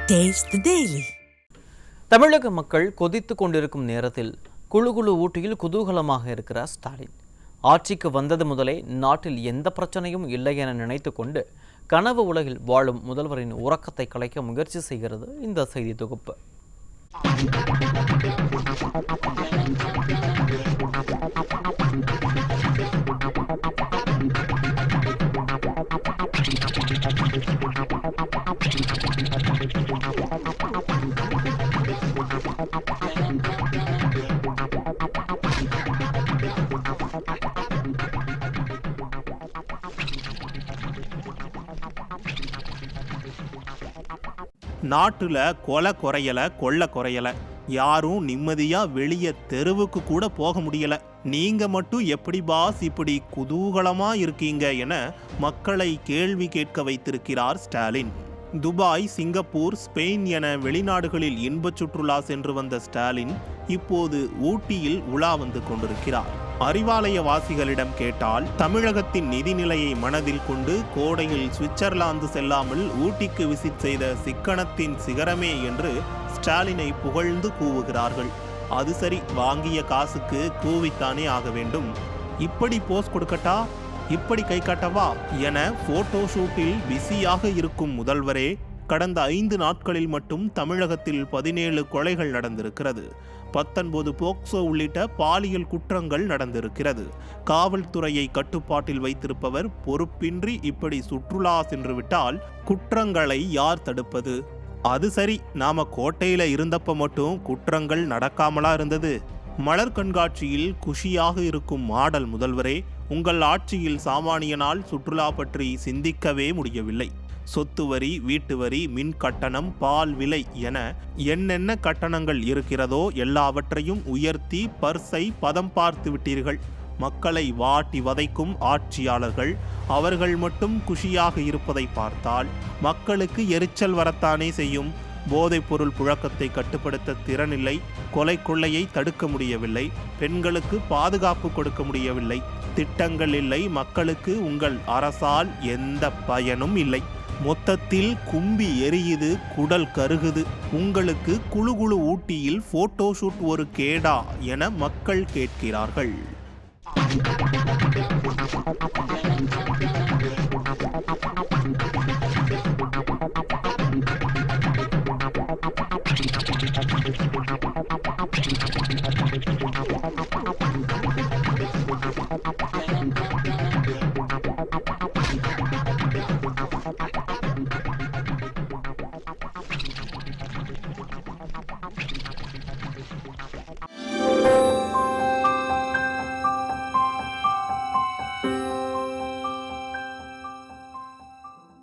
Taste the Daily. தமிழக மக்கள் கொதித்து கொண்டிருக்கும் நேரத்தில் குழு ஊட்டியில் குதூகலமாக இருக்கிறார் ஸ்டாலின். ஆட்சிக்கு வந்தது முதலே நாட்டில் எந்த பிரச்சனையும் இல்லை என நினைத்து கொண்டு கனவு உலகில் வாழும் முதல்வரின் உறக்கத்தை கலைக்க முயற்சி செய்கிறது இந்த செய்தி தொகுப்பு. நாட்டுல கொலை குறையல, கொள்ள குறையல, யாரும் நிம்மதியா வெளியே தெருவுக்கு கூட போக முடியல. நீங்க மட்டும் எப்படி பாஸ் இப்படி குதூகலமா இருக்கீங்க என மக்களை கேள்வி கேட்க வைத்திருக்கிறார் ஸ்டாலின். துபாய், சிங்கப்பூர், ஸ்பெயின் என வெளிநாடுகளில் இன்ப சுற்றுலா சென்று வந்த ஸ்டாலின் இப்போது ஊட்டியில் உலா வந்து கொண்டிருக்கிறார். அறிவாலய வாசிகளிடம் கேட்டால் தமிழகத்தின் நிதிநிலையை மனதில் கொண்டு கோடையில் சுவிட்சர்லாந்து செல்லாமல் ஊட்டிக்கு விசிட் செய்த சிக்கனத்தின் சிகரமே என்று ஸ்டாலினை புகழ்ந்து கூவுகிறார்கள். அது சரி, வாங்கிய காசுக்கு கூவித்தானே ஆக வேண்டும். இப்படி போஸ் கொடுக்கட்டா, இப்படி கை காட்டவா என போட்டோ ஷூட்டில் பிஸியாக இருக்கும் முதல்வரே கடந்த 5 நாட்களில் மட்டும் தமிழகத்தில் 17 கொலைகள் நடந்திருக்கிறது. 19 போக்சோ உள்ளிட்ட பாலியல் குற்றங்கள் நடந்திருக்கிறது. காவல்துறையை கட்டுப்பாட்டில் வைத்திருப்பவர் பொறுப்பின்றி இப்படி சுற்றுலா சென்று விட்டால் குற்றங்களை யார் தடுப்பது? அது சரி, நாம கோட்டையில இருந்தப்ப மட்டும் குற்றங்கள் நடக்காமலா இருந்தது? மலர் கண்காட்சியில் குஷியாக இருக்கும் மாடல் முதல்வரே, உங்கள் ஆட்சியில் சாமானியனால் சுற்றுலா பற்றி சிந்திக்கவே முடியவில்லை. சொத்து வரி, வீட்டு வரி, மின் கட்டணம், பால் விலை என என்னென்ன கட்டணங்கள் இருக்கிறதோ எல்லாவற்றையும் உயர்த்தி பர்ஸை பதம் பார்த்து விட்டீர்கள். மக்களை வாட்டி வதைக்கும் ஆட்சியாளர்கள் அவர்கள் மட்டும் குஷியாக இருப்பதை பார்த்தால் மக்களுக்கு எரிச்சல் வரத்தானே செய்யும். போதைப் பொருள் புழக்கத்தை கட்டுப்படுத்த திறனில்லை, கொலை கொள்ளையை தடுக்க முடியவில்லை, பெண்களுக்கு பாதுகாப்பு கொடுக்க முடியவில்லை, திட்டங்கள் இல்லை, மக்களுக்கு உங்கள் அரசால் எந்த பயனும் இல்லை. மொத்தத்தில் கும்பி எரியுது, குடல் கருகுது. உங்களுக்கு குழு ஊட்டியில் போட்டோ ஷூட் ஒரு கேடா என மக்கள் கேட்கிறார்கள்.